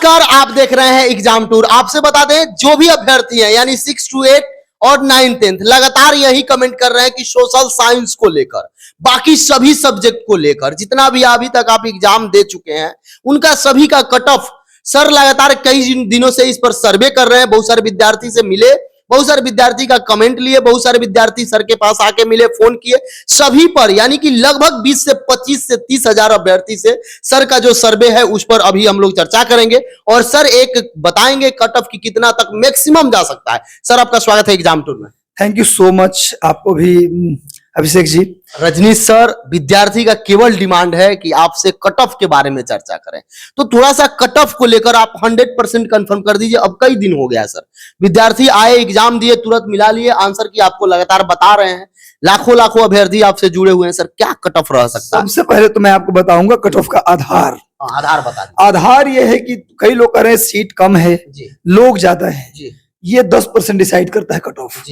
नमस्कार, आप देख रहे हैं एग्जाम टूर। आपसे बता दें, जो भी अभ्यर्थी हैं यानी 6 to 8 और 9 10 लगातार यही कमेंट कर रहे हैं कि सोशल साइंस को लेकर, बाकी सभी सब्जेक्ट को लेकर जितना भी अभी तक आप एग्जाम दे चुके हैं उनका सभी का कट ऑफ सर लगातार कई दिनों से इस पर सर्वे कर रहे हैं। बहुत सारे विद्यार्थी से मिले, बहुत सारे विद्यार्थी का कमेंट लिए, बहुत सारे विद्यार्थी सर के पास आके मिले, फोन किए, सभी पर यानी कि लगभग 20 से 25 से 30 हजार अभ्यर्थी से सर का जो सर्वे है उस पर अभी हम लोग चर्चा करेंगे और सर एक बताएंगे कट ऑफ की कितना तक मैक्सिमम जा सकता है। सर आपका स्वागत है एग्जाम टूर में। थैंक यू सो मच, आपको भी अभिषेक जी। रजनीश सर, विद्यार्थी का केवल डिमांड है कि आपसे कट ऑफ के बारे में चर्चा करें, तो थोड़ा सा कट ऑफ को लेकर आप 100% कंफर्म कर दीजिए। अब कई दिन हो गया सर, विद्यार्थी आए, एग्जाम दिए, तुरंत मिला लिए आंसर की, आपको लगातार बता रहे हैं, लाखों लाखों अभ्यर्थी आपसे जुड़े हुए हैं। सर क्या कट ऑफ रह सकता है? सबसे पहले तो मैं आपको बताऊंगा कट ऑफ का आधार। आधार बता दीजिए। आधार ये है कि कई लोग कह रहे हैं सीट कम है, लोग ज्यादा है, ये 10% डिसाइड करता है कट ऑफ।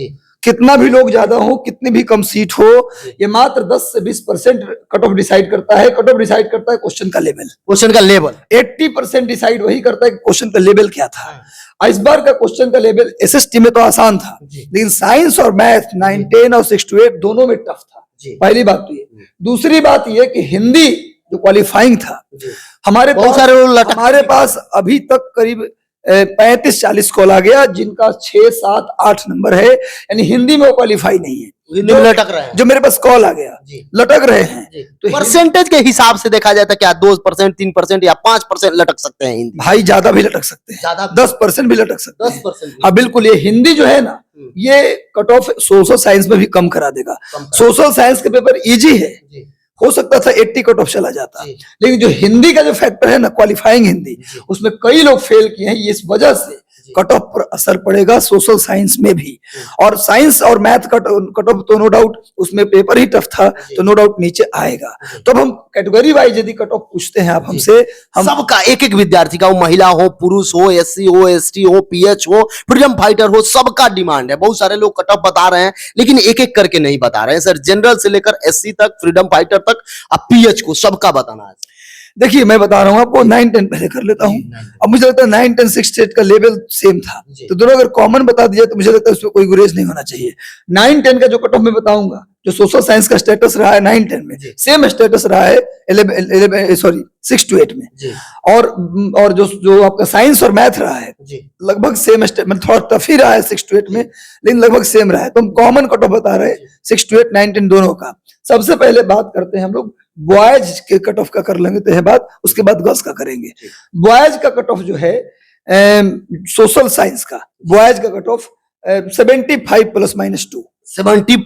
कितना भी लोग ज्यादा हो, कितनी भी कम सीट हो, ये मात्र 10 से 20% कट ऑफ डिसाइड करता है। कट ऑफ डिसाइड करता है क्वेश्चन का लेवल। 80% डिसाइड वही करता है कि क्वेश्चन का लेवल क्या था। इस बार का क्वेश्चन का लेवल एसएसटी में तो आसान था, लेकिन साइंस और मैथ 9 10 और 6 to 8 दोनों में टफ था। पहली बात तो ये। दूसरी बात ये कि हिंदी जो क्वालिफाइंग था, हमारे पास अभी तक करीब 35-40 कॉल आ गया, जिनका 6 7 8 नंबर है, यानी हिंदी में वो क्वालिफाई नहीं है, लटक रहे हैं। जो मेरे पास कॉल आ गया लटक रहे हैं। तो परसेंटेज के हिसाब से देखा जाता है क्या 2%, 3% या 5% लटक सकते हैं हिंदी? भाई ज्यादा भी लटक सकते हैं, 10% भी लटक सकते हैं। 10%? हाँ बिल्कुल, ये हिंदी जो है ना, ये कट ऑफ सोशल साइंस में भी कम करा देगा। सोशल साइंस के पेपर इजी है, हो सकता था 80 कट ऑफ चला जाता, लेकिन जो हिंदी का जो फैक्टर है ना, क्वालिफाइंग हिंदी, उसमें कई लोग फेल किए हैं। इस वजह से कट ऑफ पर असर पड़ेगा सोशल साइंस में भी। और साइंस और मैथ कट ऑफ तो नो डाउट, उसमें पेपर ही टफ था, तो नो डाउट नीचे आएगा। तो अब हम कैटेगरी वाइज यदि कट ऑफ पूछते हैं आप हमसे, हम सबका एक एक विद्यार्थी का, वो महिला हो, पुरुष हो, एससी हो, एसटी हो, पीएच हो, फ्रीडम फाइटर हो, सबका डिमांड है। बहुत सारे लोग कट ऑफ बता रहे हैं, लेकिन एक एक करके नहीं बता रहे हैं सर। जनरल से लेकर एससी तक, फ्रीडम फाइटर तक, अब पीएच को सबका बताना है। देखिए मैं बता रहा हूँ आपको, 9 10 पहले कर लेता हूँ। अब मुझे लगता है 9 10 6 8 का लेवल सेम था, तो दोनों अगर कॉमन बता दिया तो मुझे लगता है उसमें कोई गुरेज नहीं होना चाहिए। 9 10 का जो कट ऑफ मैं बताऊंगा, जो सोशल साइंस का स्टेटस रहा है 9 10 में, सेम स्टेटस रहा है 6 to 8 में। और जो आपका साइंस और मैथ रहा है लगभग सेम, मतलब थोड़ा टफ ही रहा है 6 to 8 में, लेकिन लगभग सेम रहा है। तो हम कॉमन कट ऑफ बता रहे हैं 6 to 8 9 10 दोनों का। सबसे पहले बात करते हैं हम लोग बॉयज के कट ऑफ का, कर लेंगे तो है बात, उसके बाद गर्ल्स का करेंगे। बॉयज का कट ऑफ जो है सोशल साइंस का, बॉयज का कट ऑफ 75 ±2। 75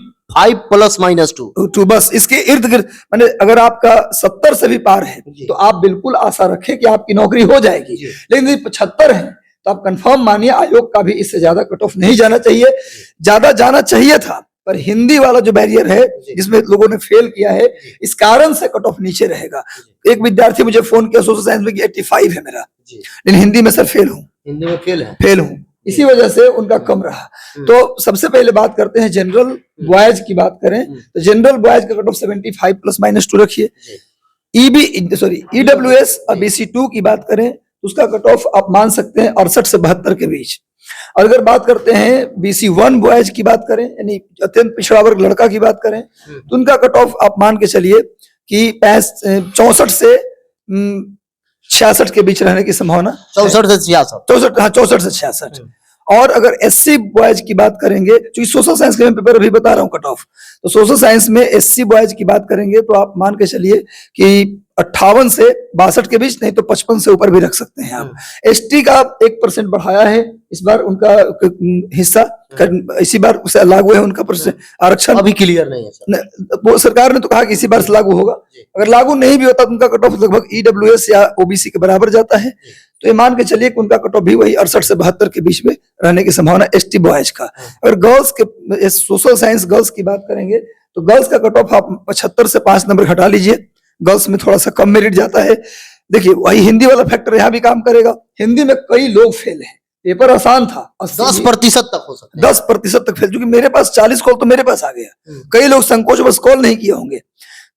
±2 बस इसके इर्द गिर्द, मैंने अगर आपका 70 से भी पार है तो आप बिल्कुल आशा रखें कि आपकी नौकरी हो जाएगी। लेकिन यदि 75 है तो आप कंफर्म मानिए आयोग का भी इससे ज्यादा कट ऑफ नहीं जाना चाहिए। ज्यादा जाना चाहिए था, पर हिंदी वाला जो बैरियर है जिसमें लोगों ने फेल किया है, इस कारण से कट ऑफ नीचे रहेगा। एक विद्यार्थी मुझे फोन किया सोशल साइंस में कि 85 है मेरा, लेकिन हिंदी में सर फेल हूँ, हिंदी में फेल हूँ, इसी वजह से उनका कम रहा। तो सबसे पहले बात करते हैं जनरल बॉयज की बात करें तो जनरल बॉयज का कट ऑफ 75 ±2 रखिए। ईडब्ल्यूएस और BC2 की बात करें तो उसका कट ऑफ आप मान सकते हैं 68 से 72 के बीच। और अगर बात करते हैं BC1 बॉयज की बात करें, यानी अत्यंत पिछड़ा वर्ग लड़का की बात करें, तो उनका कट ऑफ आप मान के चलिए कि 64 से 66 के बीच रहने की संभावना। 64 से 66। हाँ 64 से 66। और अगर SC बॉयज की बात करेंगे, क्योंकि सोशल साइंस के मैं पेपर अभी बता रहा हूँ कट ऑफ, तो सोशल साइंस में SC बॉयज की बात करेंगे तो आप मान के चलिए कि 58 से 62 के बीच, नहीं तो 55 से ऊपर भी रख सकते हैं आप। ST का 1% बढ़ाया है इस बार उनका हिस्सा, इसी बार से लागू है उनका आरक्षण, अभी क्लियर नहीं है सर। वो सरकार ने तो कहा कि इसी बार से लागू होगा। अगर लागू नहीं भी होता तो उनका कट ऑफ लगभग EWS या OBC के बराबर जाता है। तो ये मान के चलिए कि उनका कट ऑफ भी वही 68 से 72 के बीच में रहने की संभावना ST बॉयज का। अगर गर्ल्स के सोशल साइंस गर्ल्स की बात करेंगे तो गर्ल्स का कट ऑफ आप 75 से 5 नंबर घटा लीजिए, गर्ल्स में थोड़ा सा कम मेरिट जाता है। देखिए वही हिंदी वाला फैक्टर यहाँ भी काम करेगा। हिंदी में कई लोग फेल हैं, पेपर आसान था, 10% तक हो सकता है, 10% तक फेल, क्योंकि मेरे पास 40 कॉल तो मेरे पास आ गया। कई लोग संकोच बस कॉल नहीं किए होंगे।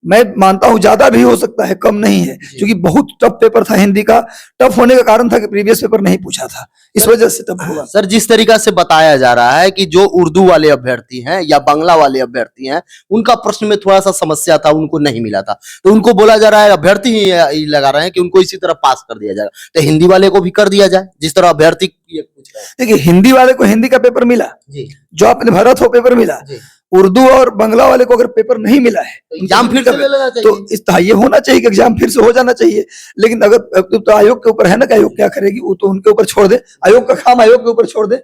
मैं मानता हूं ज्यादा भी हो सकता है, कम नहीं है, क्योंकि बहुत टफ पेपर था हिंदी का। टफ होने का कारण था कि प्रीवियस पेपर नहीं पूछा था, इस वजह से टफ हुआ। सर जिस तरीका से बताया जा रहा है कि जो उर्दू वाले अभ्यर्थी हैं या बांग्ला वाले अभ्यर्थी हैं, उनका प्रश्न में थोड़ा सा समस्या था, उनको नहीं मिला था, तो उनको बोला जा रहा है, अभ्यर्थी ही लगा रहे हैं कि उनको इसी तरह पास कर दिया जाएगा, तो हिंदी वाले को भी कर दिया जाए जिस तरह अभ्यर्थी ये पूछ रहे हैं। देखिए, हिंदी वाले को हिंदी का पेपर मिला जी, जो आपने भरा था वो पेपर मिला। जी। उर्दू और बांग्ला वाले को अगर पेपर नहीं मिला है तो एग्जाम फिर से ले लेना चाहिए। तो इस ये होना चाहिए कि एग्जाम फिर से हो जाना चाहिए। लेकिन अगर तो आयोग के ऊपर है ना कि आयोग क्या करेगी, वो तो उनके ऊपर छोड़ दे, आयोग का काम आयोग के ऊपर छोड़ दे।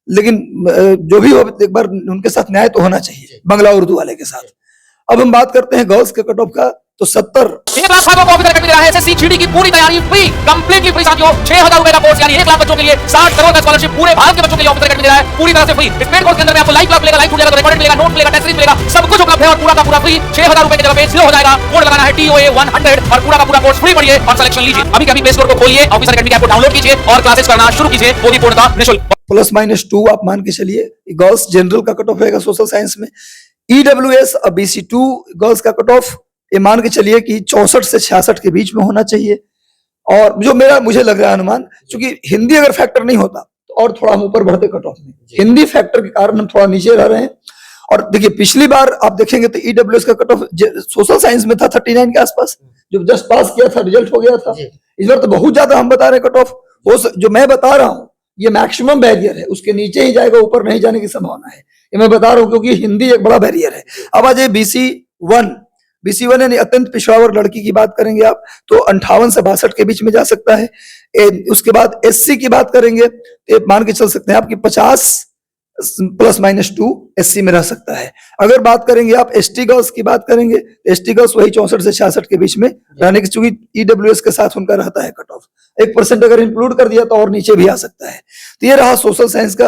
लेकिन जो भी हो, एक बार उनके साथ न्याय तो होना चाहिए, बांग्ला उर्दू वाले के साथ। अब हम बात करते हैं गर्ल्स के कट ऑफ का, तो 70 1 लाख छात्रों को ऑफिसर अकेडमी दे रहा है एसएससी जीडी की पूरी तैयारी फ्री, कंप्लीटली फ्री साथियों। 6000 रुपए का कोर्स यानी 1 लाख बच्चों के लिए 60 करोड़ का स्कॉलरशिप पूरे भारत के बच्चों के लिए ऑफिसर अकेडमी दे रहा है, पूरी तरह से फ्री। इस पेड कोर्स के अंदर में आपको लाइव क्लास मिलेगा, लाइव मिलेगा, रिकॉर्डेड मिलेगा, नोट मिलेगा, टेस्ट सीरीज मिलेगा, सब कुछ उपलब्ध है और पूरा का पूरा फ्री। 6000 रुपए की जगह पे 0 हो जाएगा। कोड लगाना है TOA 100 और पूरा का पूरा कोर्स फ्री पढ़िए और सिलेक्शन लीजिए। अभी कभी प्ले स्टोर को खोलिए, ऑफिसर अकेडमी ऐप को डाउनलोड कीजिए और क्लासेस करना शुरू कीजिए, वो भी पूर्णतः निःशुल्क। +-2 आप मान के चलिए। गर्ल्स जनरल का कट ऑफ रहेगा सोशल साइंस में। EWS और BC2 गर्ल्स का कट ऑफ ये मान के चलिए कि 64 से 66 के बीच में होना चाहिए। और जो मुझे लग रहा है अनुमान, क्योंकि हिंदी अगर फैक्टर नहीं होता तो और थोड़ा हम ऊपर बढ़ते कट ऑफ में। हिंदी फैक्टर के कारण हम थोड़ा नीचे रह रहे हैं। और देखिए, पिछली बार आप देखेंगे तो EWS का कट ऑफ सोशल साइंस में था 39 के आसपास, जो जस्ट पास किया था, रिजल्ट हो गया था। इस बार तो बहुत ज्यादा हम बता रहे हैं कट ऑफ। जो मैं बता रहा हूँ ये मैक्सिमम बैरियर है, उसके नीचे ही जाएगा, ऊपर नहीं जाने की संभावना है, ये मैं बता रहा हूँ, क्योंकि हिंदी एक बड़ा बैरियर है। अब आ जाए BC1 यानी अत्यंत पिछड़ा वर्ग लड़की की बात करेंगे आप, तो 58 से 62 के बीच में जा सकता है। उसके बाद SC की बात करेंगे तो मान के चल सकते हैं आपकी 50 +-2 SC में रह सकता है। अगर बात करेंगे आप ST गर्ल्स की बात करेंगे, ST गर्ल्स वही 64 से 66 के बीच में रहने की, चूंकि EWS के साथ उनका रहता है कट ऑफ। 1% अगर इंक्लूड कर दिया तो और नीचे भी आ सकता है। तो ये रहा सोशल साइंस का।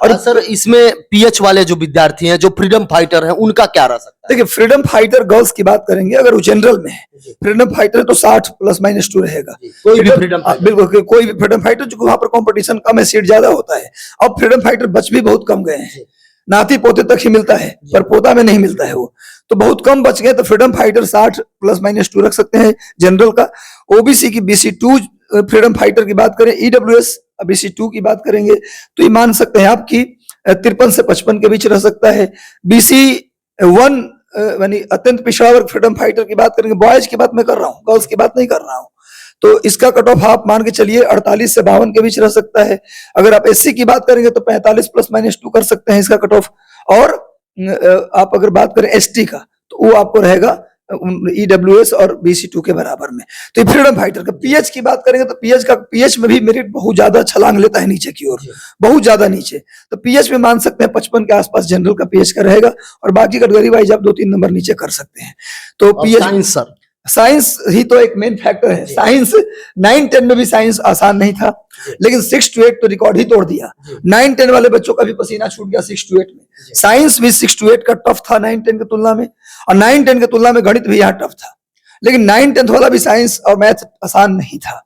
और सर इसमें PH वाले जो विद्यार्थी हैं, जो फ्रीडम फाइटर हैं, उनका क्या रह सकता है? देखिए, फ्रीडम फाइटर गर्ल्स की बात करेंगे, अगर वो जनरल में है, फ्रीडम फाइटर तो 60 +-2 रहेगा। कोई भी फ्रीडम फाइटर, बिल्कुल कोई भी फ्रीडम फाइटर, जो वहां पर कंपटीशन कम है, सीट ज्यादा होता है। अब फ्रीडम फाइटर बच भी बहुत कम गए हैं, नाती पोते तक ही मिलता है, पर पोता में नहीं मिलता है, वो तो बहुत कम बच गए। तो फ्रीडम फाइटर 60 +-2 रख सकते हैं जनरल का। OBC की BC2 फ्रीडम फाइटर की बात करें, EWS BC2 की बात करेंगे तो ये मान सकते हैं आपकी 53 से 55 के बीच रह सकता है। BC1 यानी अत्यंत पिछड़ा वर्ग फ्रीडम फाइटर की बात करेंगे, बॉयज की बात मैं कर रहा हूँ, गर्ल्स की बात नहीं कर रहा हूँ, तो इसका कट ऑफ आप मान के चलिए 48 से 52 के बीच रह सकता है। अगर आप SC की बात करेंगे तो 45 +-2 कर सकते हैं इसका कट ऑफ। और आप अगर बात करें ST का तो वो आपको रहेगा EWS और BC2 के बराबर में। तो ये फ्रीडम फाइटर का। PH की बात करेंगे तो PH में भी मेरिट बहुत ज्यादा छलांग लेता है नीचे की ओर, बहुत ज्यादा नीचे। तो PH में मान सकते हैं 55 के आसपास जनरल का PH का रहेगा, और बाकी कैटेगरी वाइज आप 2-3 नंबर नीचे कर सकते हैं। तो PH साइंस ही तो एक मेन फैक्टर है। साइंस 9-10 में भी साइंस आसान नहीं था, लेकिन 6 to 8 तो रिकॉर्ड ही तोड़ दिया। 9-10 वाले बच्चों का भी पसीना छूट गया 6 to 8 में। साइंस भी 6 to 8 का टफ था 9-10 की तुलना में, और 9-10 की तुलना में गणित भी यहाँ टफ था। लेकिन 9-10 वाला भी साइंस और मैथ आसान नहीं था।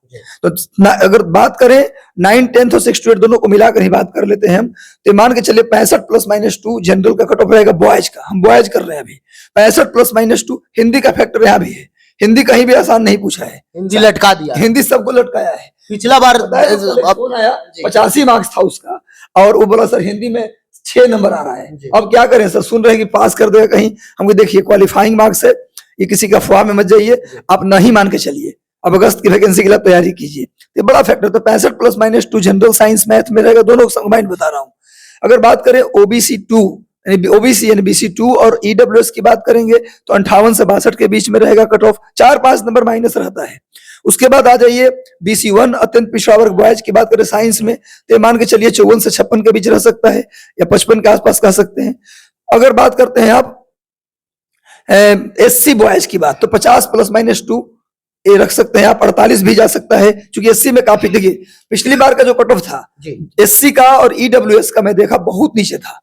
तो अगर बात करें 9-10 और 6 to 8 दोनों को मिलाकर ही बात कर लेते हैं हम, तो मान के चलिए 65 +-2 जनरल का कट ऑफ रहेगा बॉयज का। हम बॉयज कर रहे हैं अभी। 65 +-2 हिंदी का फैक्टर यहाँ भी है। हिंदी कहीं भी आसान नहीं पूछा है, हिंदी लटका दिया, हिंदी सबको लटकाया है। पिछला बार फोन आया 85 मार्क्स था उसका, और वो बोला सर हिंदी में 6 नंबर आ रहा है। अब क्या करें सर, सुन रहे हैं कि पास कर देगा कहीं, हमको देखिए क्वालिफाइंग मार्क्स है, ये किसी का अफवाह में मत जाइए, आप नहीं मान के चलिए। अब अगस्त की वैकेंसी के लिए तैयारी कीजिए, ये बड़ा फैक्टर। तो 65 +-2 जनरल साइंस मैथ में रहेगा, दोनों कंबाइंड बता रहा हूँ। अगर बात करें OBC यानी BC2 और EWS की बात करेंगे तो 58 से 62 के बीच में रहेगा कट ऑफ, 4-5 नंबर माइनस रहता है। उसके बाद आ जाइए BC1 अत्यंत पिछड़ा वर्ग बॉयज की बात करें साइंस में, तो मान के चलिए 54 से 56 के बीच रह सकता है, या 55 के आसपास कह सकते हैं। अगर बात करते हैं आप SC बॉयज की बात, तो 50 +-2 ये रख सकते हैं आप। 48 भी जा सकता है, क्योंकि SC में काफी, देखिए पिछली बार का जो कट ऑफ था SC का और EWS का मैं देखा बहुत नीचे था।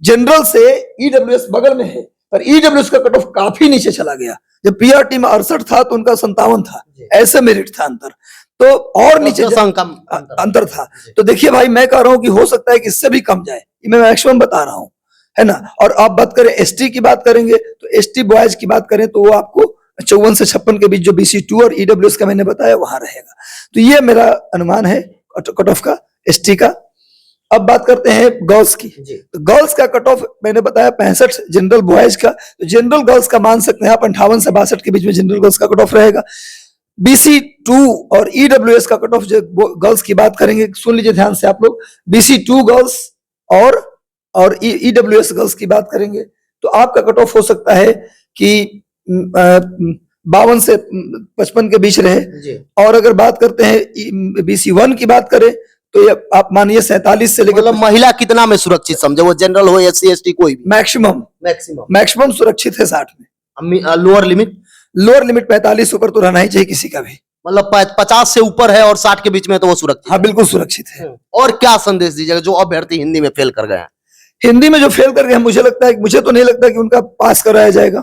जनरल से EWS बगल में है, पर EWS का कट ऑफ काफी नीचे चला गया। जब PRT में 68 था तो उनका 57 था, ऐसे मेरिट था अंतर, तो और नीचे अंतर था। तो देखिए भाई, मैं कह रहा हूं कि हो सकता है कि इससे भी कम जाए, मैं मैक्सिमम बता रहा हूं, है ना। और आप बात करें एसटी की बात करेंगे तो एसटी बॉयज की बात करें तो वो आपको 54 से 56 के बीच जो BC2 और EWS का मैंने बताया वहां रहेगा। तो ये मेरा अनुमान है कट ऑफ का एसटी का। अब बात करते हैं गर्ल्स की। तो गर्ल्स का कट ऑफ मैंने बताया 65 जनरल बॉयज का, तो जनरल गर्ल्स का मान सकते हैं आप 58 से 62 के बीच में जनरल गर्ल्स का कट ऑफ रहेगा। BC2 और EWS का कट ऑफ जो गर्ल्स की बात करेंगे, सुन लीजिए ध्यान से आप लोग, BC2 गर्ल्स और EWS गर्ल्स की बात करेंगे तो आपका कट ऑफ हो सकता है कि 52 से 55 के बीच रहे। और अगर बात करते हैं BC1 की बात करें तो ये आप मानिए 47 से लेकर मतलब महिला कितना में सुरक्षित समझे, वो जनरल हो SC ST कोई भी? मैक्सिमम सुरक्षित है 60 में। लोअर लिमिट 45 ऊपर तो रहना ही चाहिए किसी का भी, मतलब 50 से ऊपर है और 60 के बीच में तो वो सुरक्षित। हाँ बिल्कुल सुरक्षित है। और क्या संदेश दीजिएगा जो अभ्यर्थी हिंदी में फेल कर गए हैं? हिंदी में जो फेल कर गए, मुझे तो नहीं लगता कि उनका पास कराया जाएगा।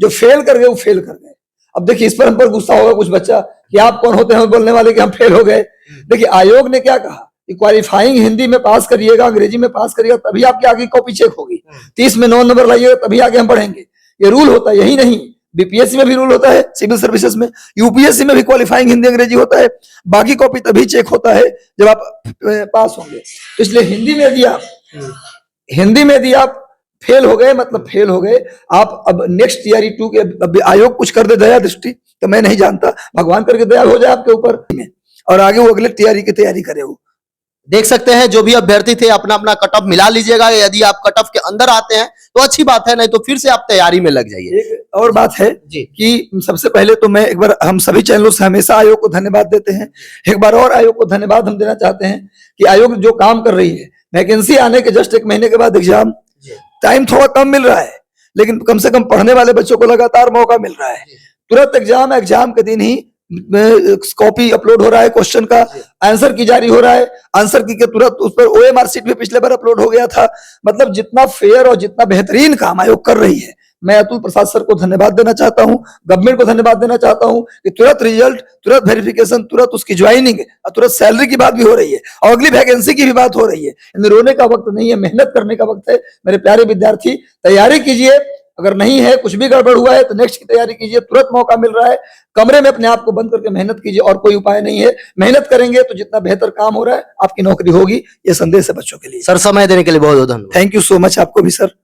जो फेल कर गए वो फेल कर गए। अब देखिए इस पर हम पर गुस्सा होगा कुछ बच्चा कि आप कौन होते हैं बोलने वाले कि हम फेल हो गए। देखिए आयोग ने क्या कहा कि क्वालिफाइंग हिंदी में पास करिएगा, अंग्रेजी में पास करिएगा, तभी आपकी आगे कॉपी चेक होगी। 30 में 9 नंबर लाइएगा तभी आगे हम बढ़ेंगे। ये रूल होता है, यही नहीं BPSC में भी रूल होता है, सिविल सर्विसेज में, UPSC में भी क्वालिफाइंग हिंदी अंग्रेजी होता है। बाकी कॉपी तभी चेक होता है जब आप पास होंगे। इसलिए हिंदी में यदि आप फेल हो गए मतलब फेल हो गए। आप अब नेक्स्ट तैयारी 2 के अब आयोग कुछ कर दे दया दृष्टि तो मैं नहीं जानता, भगवान करके दया हो जाए आपके ऊपर और आगे वो अगले तैयारी की तैयारी करे। वो देख सकते हैं जो भी अभ्यर्थी थे अपना अपना कट ऑफ मिला लीजिएगा। यदि आप कट ऑफ के अंदर आते हैं तो अच्छी बात है, नहीं तो फिर से आप तैयारी में लग जाइए। एक और बात है कि सबसे पहले तो मैं एक बार, हम सभी चैनलों से हमेशा आयोग को धन्यवाद देते हैं, एक बार और आयोग को धन्यवाद हम देना चाहते हैं कि आयोग जो काम कर रही है, वैकेंसी आने के जस्ट 1 महीने के बाद एग्जाम, टाइम थोड़ा कम मिल रहा है लेकिन कम से कम पढ़ने वाले बच्चों को लगातार मौका मिल रहा है। तुरंत एग्जाम के दिन ही कॉपी अपलोड हो रहा है, क्वेश्चन का आंसर की जारी हो रहा है, आंसर की के तुरंत उस पर OMR शीट भी पिछले बार अपलोड हो गया था। मतलब जितना फेयर और जितना बेहतरीन काम आयोग कर रही है, मैं अतुल प्रसाद सर को धन्यवाद देना चाहता हूं, गवर्नमेंट को धन्यवाद देना चाहता हूं कि तुरंत रिजल्ट, तुरंत वेरिफिकेशन, तुरंत उसकी ज्वाइनिंग और तुरंत सैलरी की बात भी हो रही है और अगली वैकेंसी की भी बात हो रही है। रोने का वक्त नहीं है, मेहनत करने का वक्त है। मेरे प्यारे विद्यार्थी तैयारी कीजिए, अगर नहीं है कुछ भी गड़बड़ हुआ है तो नेक्स्ट की तैयारी कीजिए, तुरंत मौका मिल रहा है। कमरे में अपने आप को बंद करके मेहनत कीजिए और कोई उपाय नहीं है। मेहनत करेंगे तो जितना बेहतर काम हो रहा है आपकी नौकरी होगी। ये संदेश है बच्चों के लिए। सर समय देने के लिए बहुत बहुत धन्यवाद। थैंक यू सो मच आपको भी सर।